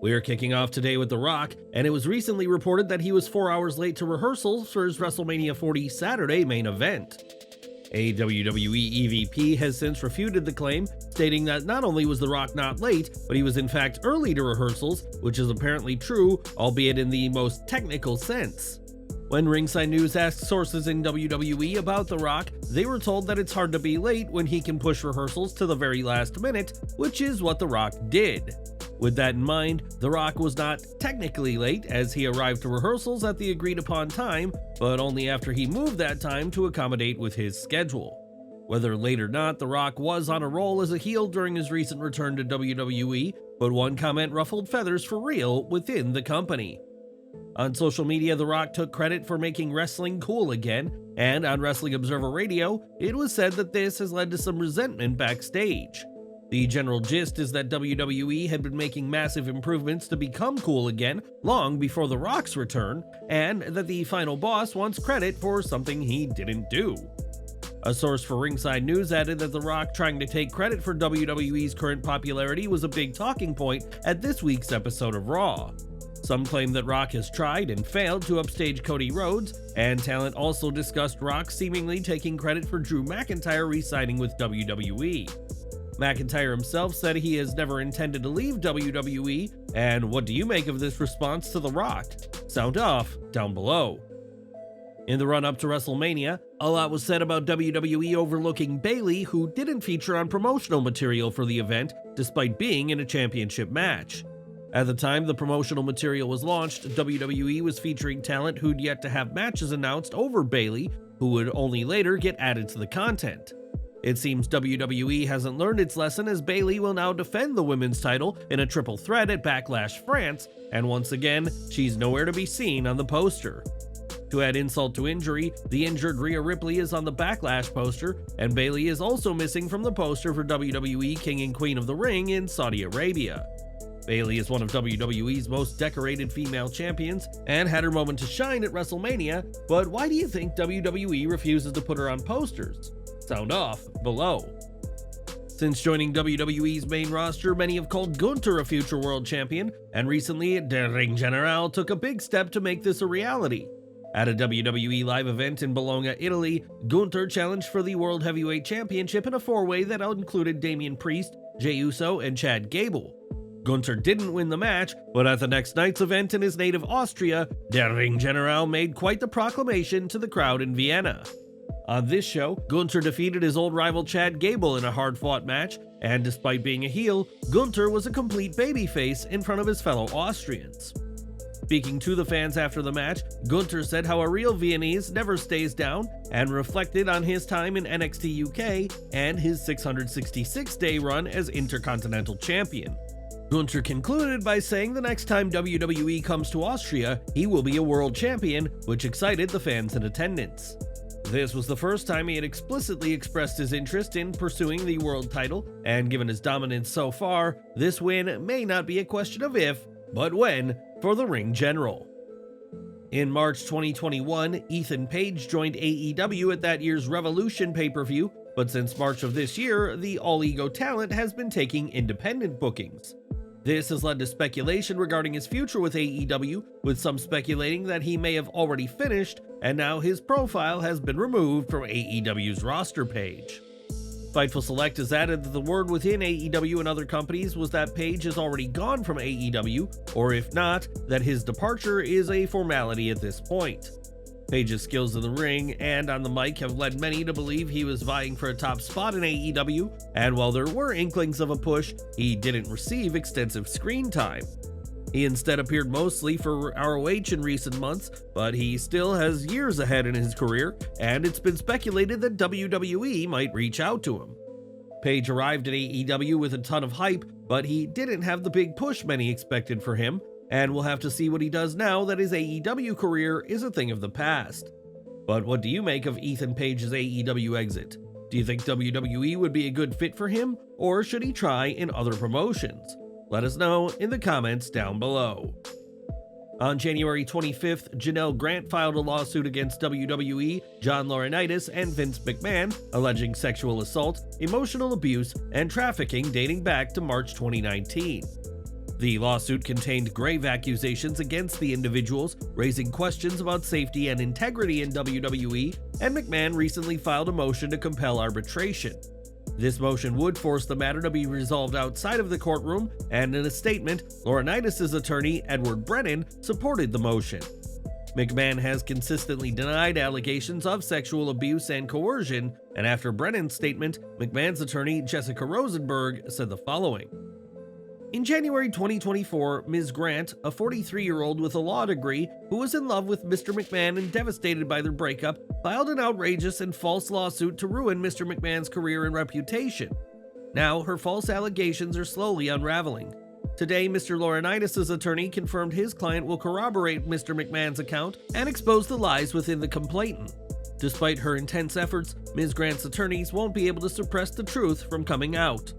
We're kicking off today with The Rock, and it was recently reported that he was 4 hours late to rehearsal for his WrestleMania 40 Saturday main event. A WWE EVP has since refuted the claim, stating that not only was The Rock not late, but he was in fact early to rehearsals, which is apparently true, albeit in the most technical sense. When Ringside News asked sources in WWE about The Rock, they were told that it's hard to be late when he can push rehearsals to the very last minute, which is what The Rock did. With that in mind, The Rock was not technically late as he arrived to rehearsals at the agreed upon time, but only after he moved that time to accommodate with his schedule. Whether late or not, The Rock was on a roll as a heel during his recent return to WWE, but one comment ruffled feathers for real within the company. On social media, The Rock took credit for making wrestling cool again, and on Wrestling Observer Radio, it was said that this has led to some resentment backstage. The general gist is that WWE had been making massive improvements to become cool again long before The Rock's return, and that the final boss wants credit for something he didn't do. A source for Ringside News added that The Rock trying to take credit for WWE's current popularity was a big talking point at this week's episode of Raw. Some claim that Rock has tried and failed to upstage Cody Rhodes, and talent also discussed Rock seemingly taking credit for Drew McIntyre re-signing with WWE. McIntyre himself said he has never intended to leave WWE, and what do you make of this response to The Rock? Sound off down below. In the run-up to WrestleMania, a lot was said about WWE overlooking Bayley, who didn't feature on promotional material for the event, despite being in a championship match. At the time the promotional material was launched, WWE was featuring talent who'd yet to have matches announced over Bayley, who would only later get added to the content. It seems WWE hasn't learned its lesson as Bayley will now defend the women's title in a triple threat at Backlash France, and once again, she's nowhere to be seen on the poster. To add insult to injury, the injured Rhea Ripley is on the Backlash poster, and Bayley is also missing from the poster for WWE King and Queen of the Ring in Saudi Arabia. Bayley is one of WWE's most decorated female champions and had her moment to shine at WrestleMania, but why do you think WWE refuses to put her on posters? Sound off below. Since joining WWE's main roster, many have called Gunther a future world champion, and recently, Der Ring General took a big step to make this a reality. At a WWE live event in Bologna, Italy, Gunther challenged for the World Heavyweight Championship in a four-way that included Damian Priest, Jey Uso, and Chad Gable. Gunther didn't win the match, but at the next night's event in his native Austria, Der Ring General made quite the proclamation to the crowd in Vienna. On this show, Gunther defeated his old rival Chad Gable in a hard-fought match, and despite being a heel, Gunther was a complete babyface in front of his fellow Austrians. Speaking to the fans after the match, Gunther said how a real Viennese never stays down, and reflected on his time in NXT UK and his 666-day run as Intercontinental Champion. Gunther concluded by saying the next time WWE comes to Austria, he will be a world champion, which excited the fans in attendance. This was the first time he had explicitly expressed his interest in pursuing the world title, and given his dominance so far, this win may not be a question of if, but when, for the Ring General. In March 2021, Ethan Page joined AEW at that year's Revolution pay-per-view, but since March of this year, the All Ego talent has been taking independent bookings. This has led to speculation regarding his future with AEW, with some speculating that he may have already finished, and now his profile has been removed from AEW's roster page. Fightful Select has added that the word within AEW and other companies was that Page is already gone from AEW, or if not, that his departure is a formality at this point. Page's skills in the ring and on the mic have led many to believe he was vying for a top spot in AEW, and while there were inklings of a push, he didn't receive extensive screen time. He instead appeared mostly for ROH in recent months, but he still has years ahead in his career, and it's been speculated that WWE might reach out to him. Page arrived at AEW with a ton of hype, but he didn't have the big push many expected for him, and we'll have to see what he does now that his AEW career is a thing of the past. But what do you make of Ethan Page's AEW exit? Do you think WWE would be a good fit for him, or should he try in other promotions? Let us know in the comments down below. On January 25th, Janelle Grant filed a lawsuit against WWE, John Laurinaitis, and Vince McMahon, alleging sexual assault, emotional abuse, and trafficking dating back to March 2019. The lawsuit contained grave accusations against the individuals, raising questions about safety and integrity in WWE, and McMahon recently filed a motion to compel arbitration. This motion would force the matter to be resolved outside of the courtroom, and in a statement, Laurinaitis' attorney, Edward Brennan, supported the motion. McMahon has consistently denied allegations of sexual abuse and coercion, and after Brennan's statement, McMahon's attorney, Jessica Rosenberg, said the following. In January 2024, Ms. Grant, a 43-year-old with a law degree who was in love with Mr. McMahon and devastated by their breakup, filed an outrageous and false lawsuit to ruin Mr. McMahon's career and reputation. Now, her false allegations are slowly unraveling. Today, Mr. Laurinaitis' attorney confirmed his client will corroborate Mr. McMahon's account and expose the lies within the complainant. Despite her intense efforts, Ms. Grant's attorneys won't be able to suppress the truth from coming out.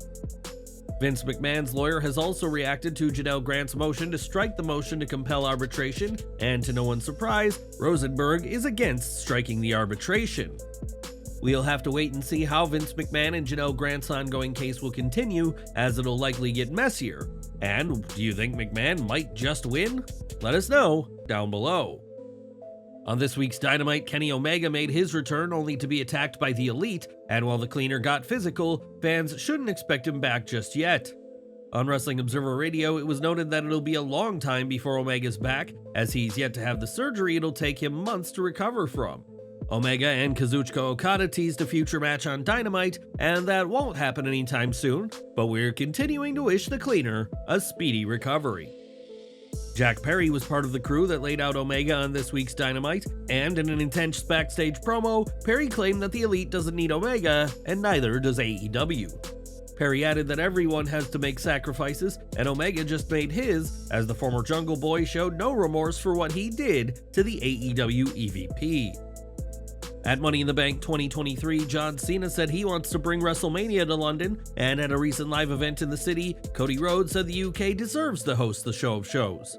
Vince McMahon's lawyer has also reacted to Janelle Grant's motion to strike the motion to compel arbitration, and to no one's surprise, Rosenberg is against striking the arbitration. We'll have to wait and see how Vince McMahon and Janelle Grant's ongoing case will continue, as it'll likely get messier. And do you think McMahon might just win? Let us know down below. On this week's Dynamite, Kenny Omega made his return only to be attacked by the Elite, and while the Cleaner got physical, fans shouldn't expect him back just yet. On Wrestling Observer Radio, it was noted that it'll be a long time before Omega's back, as he's yet to have the surgery it'll take him months to recover from. Omega and Kazuchika Okada teased a future match on Dynamite, and that won't happen anytime soon, but we're continuing to wish the Cleaner a speedy recovery. Jack Perry was part of the crew that laid out Omega on this week's Dynamite, and in an intense backstage promo, Perry claimed that the Elite doesn't need Omega, and neither does AEW. Perry added that everyone has to make sacrifices, and Omega just made his, as the former Jungle Boy showed no remorse for what he did to the AEW EVP. At Money in the Bank 2023, John Cena said he wants to bring WrestleMania to London, and at a recent live event in the city, Cody Rhodes said the UK deserves to host the show of shows.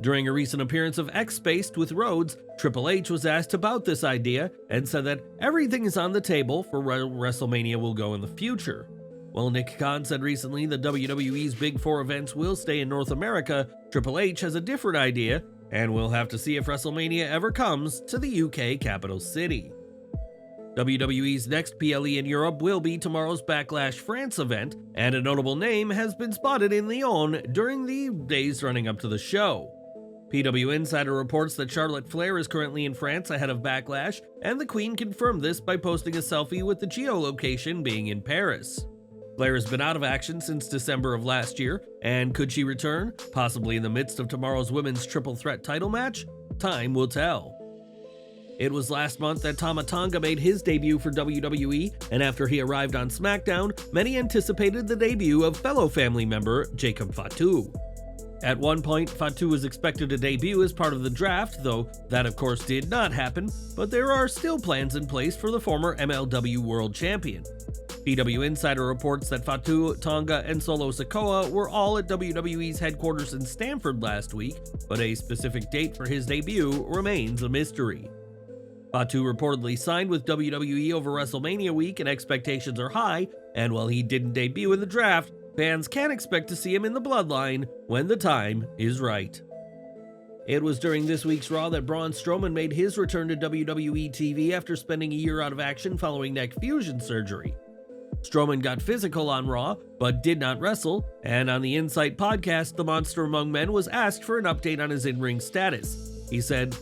During a recent appearance of X-Spaced with Rhodes, Triple H was asked about this idea and said that everything is on the table for where WrestleMania will go in the future. While Nick Khan said recently that WWE's Big Four events will stay in North America, Triple H has a different idea, and we'll have to see if WrestleMania ever comes to the UK capital city. WWE's next PLE in Europe will be tomorrow's Backlash France event, and a notable name has been spotted in Lyon during the days running up to the show. PW Insider reports that Charlotte Flair is currently in France ahead of Backlash, and the Queen confirmed this by posting a selfie with the geolocation being in Paris. Flair has been out of action since December of last year, and could she return, possibly in the midst of tomorrow's women's triple threat title match? Time will tell. It was last month that Tama Tonga made his debut for WWE, and after he arrived on SmackDown, many anticipated the debut of fellow family member Jacob Fatu. At one point, Fatu was expected to debut as part of the draft, though that of course did not happen, but there are still plans in place for the former MLW World Champion. PW Insider reports that Fatu, Tonga, and Solo Sikoa were all at WWE's headquarters in Stamford last week, but a specific date for his debut remains a mystery. Fatu reportedly signed with WWE over WrestleMania week and expectations are high, and while he didn't debut in the draft, fans can expect to see him in the Bloodline when the time is right. It was during this week's Raw that Braun Strowman made his return to WWE TV after spending a year out of action following neck fusion surgery. Strowman got physical on Raw, but did not wrestle, and on the Insight podcast, the Monster Among Men was asked for an update on his in-ring status. He said,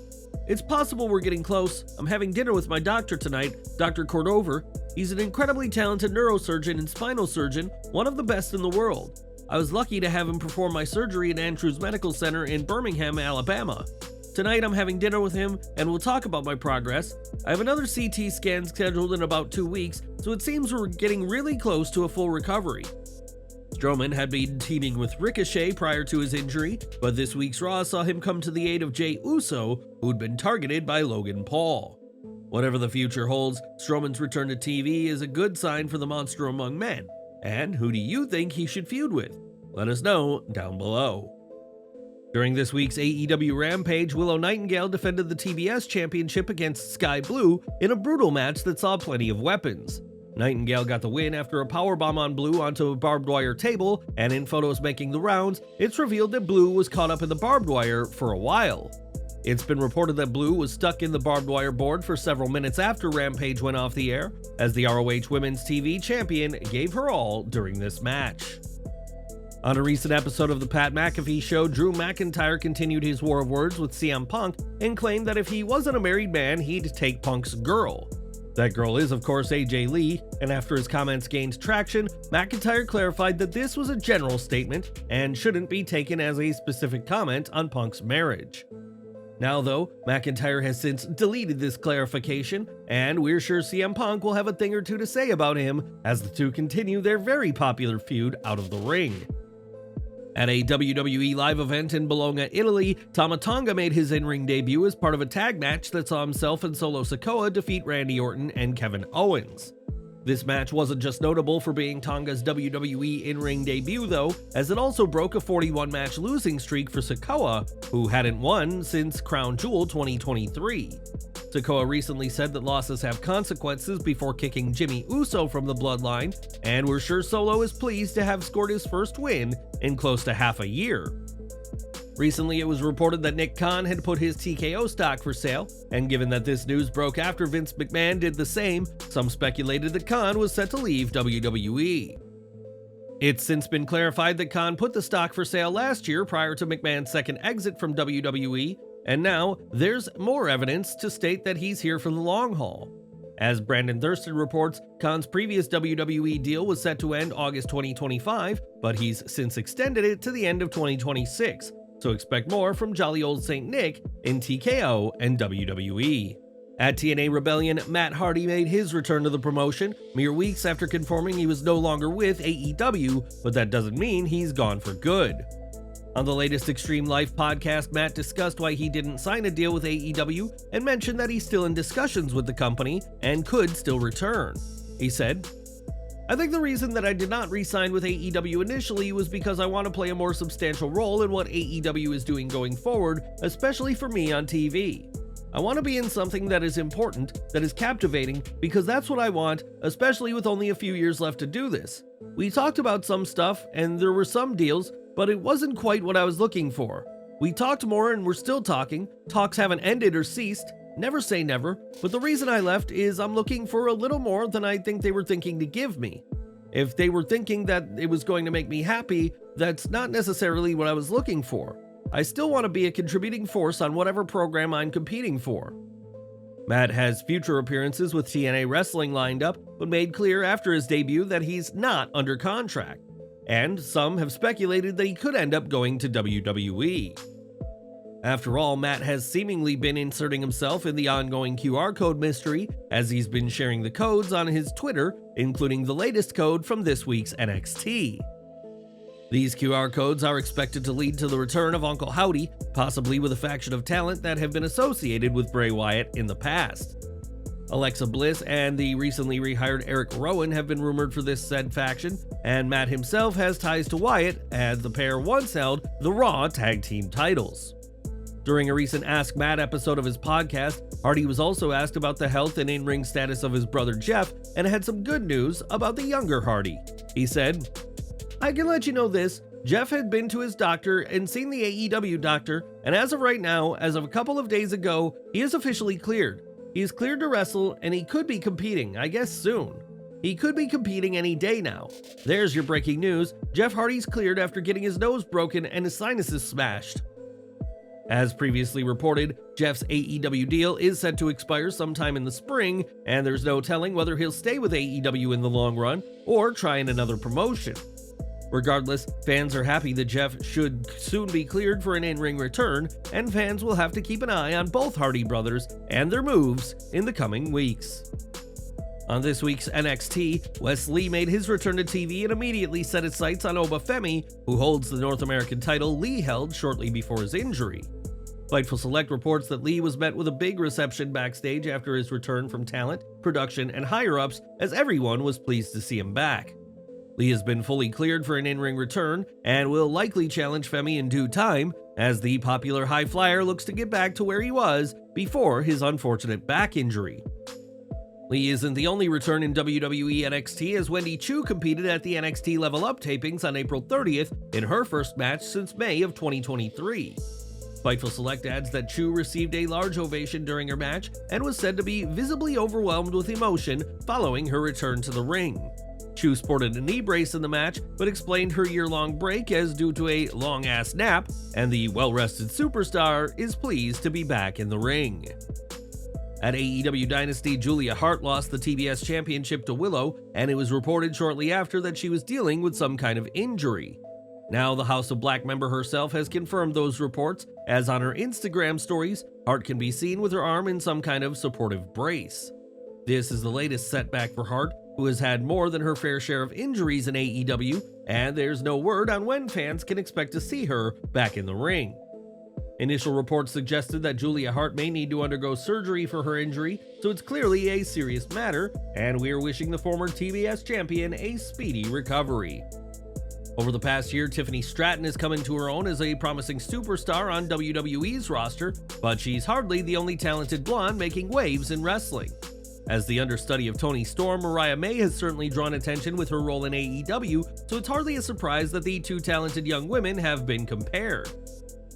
"It's possible we're getting close. I'm having dinner with my doctor tonight, Dr. Cordover. He's an incredibly talented neurosurgeon and spinal surgeon, one of the best in the world. I was lucky to have him perform my surgery at Andrews Medical Center in Birmingham, Alabama. Tonight I'm having dinner with him and we'll talk about my progress. I have another CT scan scheduled in about 2 weeks, so it seems we're getting really close to a full recovery." Strowman had been teaming with Ricochet prior to his injury, but this week's Raw saw him come to the aid of Jey Uso, who'd been targeted by Logan Paul. Whatever the future holds, Strowman's return to TV is a good sign for the Monster Among Men. And who do you think he should feud with? Let us know down below. During this week's AEW Rampage, Willow Nightingale defended the TBS Championship against Skye Blue in a brutal match that saw plenty of weapons. Nightingale got the win after a powerbomb on Blue onto a barbed wire table, and in photos making the rounds, it's revealed that Blue was caught up in the barbed wire for a while. It's been reported that Blue was stuck in the barbed wire board for several minutes after Rampage went off the air, as the ROH Women's TV Champion gave her all during this match. On a recent episode of The Pat McAfee Show, Drew McIntyre continued his war of words with CM Punk and claimed that if he wasn't a married man, he'd take Punk's girl. That girl is, of course, AJ Lee, and after his comments gained traction, McIntyre clarified that this was a general statement and shouldn't be taken as a specific comment on Punk's marriage. Now, though, McIntyre has since deleted this clarification, and we're sure CM Punk will have a thing or two to say about him as the two continue their very popular feud out of the ring. At a WWE live event in Bologna, Italy, Tama Tonga made his in-ring debut as part of a tag match that saw himself and Solo Sikoa defeat Randy Orton and Kevin Owens. This match wasn't just notable for being Tonga's WWE in-ring debut though, as it also broke a 41-match losing streak for Sikoa, who hadn't won since Crown Jewel 2023. Sikoa recently said that losses have consequences before kicking Jimmy Uso from the Bloodline, and we're sure Solo is pleased to have scored his first win in close to half a year. Recently, it was reported that Nick Khan had put his TKO stock for sale, and given that this news broke after Vince McMahon did the same, some speculated that Khan was set to leave WWE. It's since been clarified that Khan put the stock for sale last year prior to McMahon's second exit from WWE, and now there's more evidence to state that he's here for the long haul. As Brandon Thurston reports, Khan's previous WWE deal was set to end August 2025, but he's since extended it to the end of 2026, so expect more from jolly old St. Nick in TKO and WWE. At TNA Rebellion, Matt Hardy made his return to the promotion mere weeks after confirming he was no longer with AEW, but that doesn't mean he's gone for good. On the latest Extreme Life podcast, Matt discussed why he didn't sign a deal with AEW and mentioned that he's still in discussions with the company and could still return. He said, "I think the reason that I did not re-sign with AEW initially was because I want to play a more substantial role in what AEW is doing going forward, especially for me on TV. I want to be in something that is important, that is captivating, because that's what I want, especially with only a few years left to do this. We talked about some stuff, and there were some deals, but it wasn't quite what I was looking for. We talked more and we're still talking. Talks haven't ended or ceased. Never say never, but the reason I left is I'm looking for a little more than I think they were thinking to give me. If they were thinking that it was going to make me happy, that's not necessarily what I was looking for. I still want to be a contributing force on whatever program I'm competing for." Matt has future appearances with TNA Wrestling lined up, but made clear after his debut that he's not under contract. And some have speculated that he could end up going to WWE. After all, Matt has seemingly been inserting himself in the ongoing QR code mystery, as he's been sharing the codes on his Twitter, including the latest code from this week's NXT. These QR codes are expected to lead to the return of Uncle Howdy, possibly with a faction of talent that have been associated with Bray Wyatt in the past. Alexa Bliss and the recently rehired Eric Rowan have been rumored for this said faction, and Matt himself has ties to Wyatt, as the pair once held the Raw Tag Team titles. During a recent Ask Matt episode of his podcast, Hardy was also asked about the health and in-ring status of his brother Jeff, and had some good news about the younger Hardy. He said, "I can let you know this, Jeff had been to his doctor and seen the AEW doctor, and as of right now, as of a couple of days ago, he is officially cleared. He is cleared to wrestle, and he could be competing, I guess soon. He could be competing any day now. There's your breaking news. Jeff Hardy's cleared after getting his nose broken and his sinuses smashed." As previously reported, Jeff's AEW deal is set to expire sometime in the spring, and there's no telling whether he'll stay with AEW in the long run or try in another promotion. Regardless, fans are happy that Jeff should soon be cleared for an in-ring return, and fans will have to keep an eye on both Hardy brothers and their moves in the coming weeks. On this week's NXT, Wes Lee made his return to TV and immediately set his sights on Obafemi, who holds the North American title Lee held shortly before his injury. Fightful Select reports that Lee was met with a big reception backstage after his return from talent, production, and higher-ups, as everyone was pleased to see him back. Lee has been fully cleared for an in-ring return and will likely challenge Femi in due time, as the popular high flyer looks to get back to where he was before his unfortunate back injury. Lee isn't the only return in WWE NXT, as Wendy Chu competed at the NXT Level Up tapings on April 30th in her first match since May of 2023. Fightful Select adds that Chu received a large ovation during her match and was said to be visibly overwhelmed with emotion following her return to the ring. Chu sported a knee brace in the match, but explained her year-long break as due to a long-ass nap, and the well-rested superstar is pleased to be back in the ring. At AEW Dynasty, Julia Hart lost the TBS Championship to Willow, and it was reported shortly after that she was dealing with some kind of injury. Now, the House of Black member herself has confirmed those reports, as on her Instagram stories, Hart can be seen with her arm in some kind of supportive brace. This is the latest setback for Hart, who has had more than her fair share of injuries in AEW, and there's no word on when fans can expect to see her back in the ring. Initial reports suggested that Julia Hart may need to undergo surgery for her injury, so it's clearly a serious matter, and we are wishing the former TBS champion a speedy recovery. Over the past year, Tiffany Stratton has come into her own as a promising superstar on WWE's roster, but she's hardly the only talented blonde making waves in wrestling. As the understudy of Toni Storm, Mariah has certainly drawn attention with her role in AEW, so it's hardly a surprise that the two talented young women have been compared.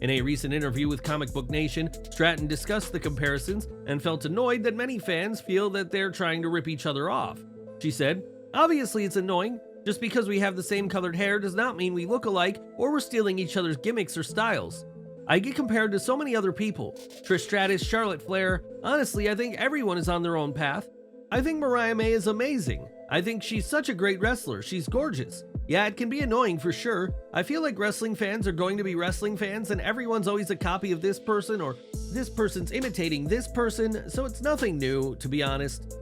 In a recent interview with Comic Book Nation, Stratton discussed the comparisons and felt annoyed that many fans feel that they're trying to rip each other off. She said, "Obviously it's annoying. Just because we have the same colored hair does not mean we look alike or we're stealing each other's gimmicks or styles. I get compared to so many other people. Trish Stratus, Charlotte Flair. Honestly, I think everyone is on their own path. I think Mariah is amazing. I think she's such a great wrestler. She's gorgeous. Yeah, it can be annoying for sure. I feel like wrestling fans are going to be wrestling fans and everyone's always a copy of this person or this person's imitating this person, so it's nothing new, to be honest."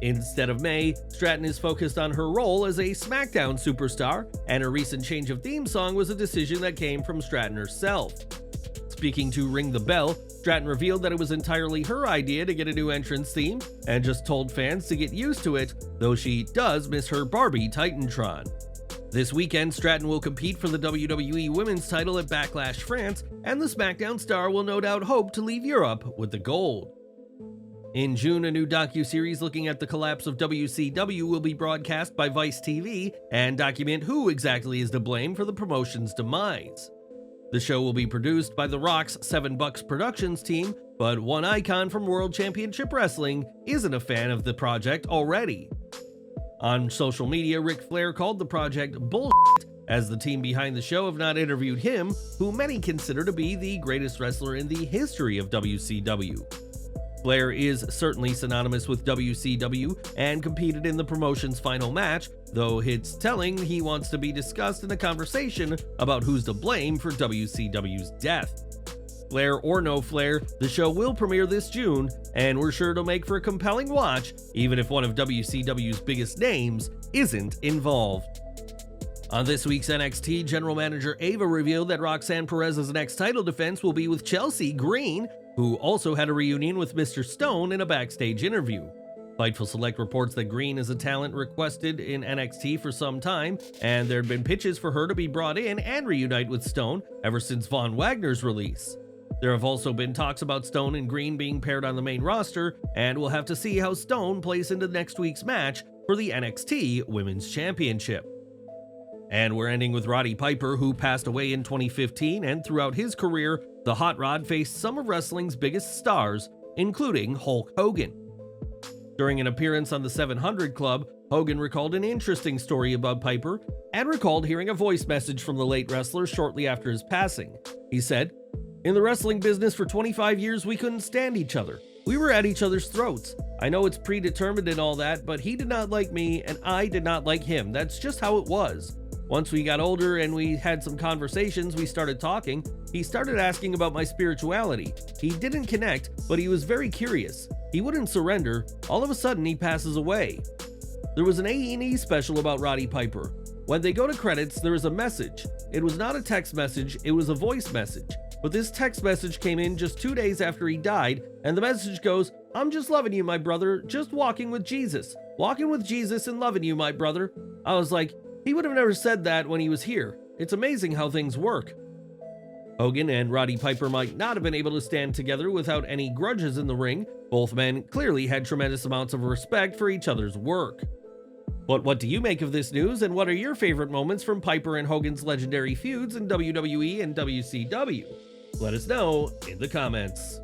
Instead of May, Stratton is focused on her role as a SmackDown superstar, and her recent change of theme song was a decision that came from Stratton herself. Speaking to Ring the Bell, Stratton revealed that it was entirely her idea to get a new entrance theme, and just told fans to get used to it, though she does miss her Barbie Titantron. This weekend, Stratton will compete for the WWE Women's title at Backlash France, and the SmackDown star will no doubt hope to leave Europe with the gold. In June, a new docuseries looking at the collapse of WCW will be broadcast by Vice TV and document who exactly is to blame for the promotion's demise. The show will be produced by The Rock's 7 Bucks Productions team, but one icon from World Championship Wrestling isn't a fan of the project already. On social media, Ric Flair called the project bullshit, as the team behind the show have not interviewed him, who many consider to be the greatest wrestler in the history of WCW. Flair is certainly synonymous with WCW and competed in the promotion's final match, though it's telling he wants to be discussed in a conversation about who's to blame for WCW's death. Flair or no Flair, the show will premiere this June, and we're sure to make for a compelling watch, even if one of WCW's biggest names isn't involved. On this week's NXT, General Manager Ava revealed that Roxanne Perez's next title defense will be with Chelsea Green, who also had a reunion with Mr. Stone in a backstage interview. Fightful Select reports that Green is a talent requested in NXT for some time, and there had been pitches for her to be brought in and reunite with Stone ever since Von Wagner's release. There have also been talks about Stone and Green being paired on the main roster, and we'll have to see how Stone plays into next week's match for the NXT Women's Championship. And we're ending with Roddy Piper, who passed away in 2015, and throughout his career, the Hot Rod faced some of wrestling's biggest stars, including Hulk Hogan. During an appearance on the 700 Club, Hogan recalled an interesting story about Piper, and recalled hearing a voice message from the late wrestler shortly after his passing. He said, "In the wrestling business for 25 years, we couldn't stand each other. We were at each other's throats. I know it's predetermined and all that, but he did not like me, and I did not like him. That's just how it was. Once we got older and we had some conversations, we started talking. He started asking about my spirituality. He didn't connect, but he was very curious. He wouldn't surrender. All of a sudden, he passes away." There was an A&E special about Roddy Piper. When they go to credits, there is a message. It was not a text message, it was a voice message. But this text message came in just 2 days after he died, and the message goes, "I'm just loving you, my brother, just walking with Jesus. Walking with Jesus and loving you, my brother." I was like, he would have never said that when he was here. It's amazing how things work. Hogan and Roddy Piper might not have been able to stand together without any grudges in the ring. Both men clearly had tremendous amounts of respect for each other's work. But what do you make of this news, and what are your favorite moments from Piper and Hogan's legendary feuds in WWE and WCW? Let us know in the comments.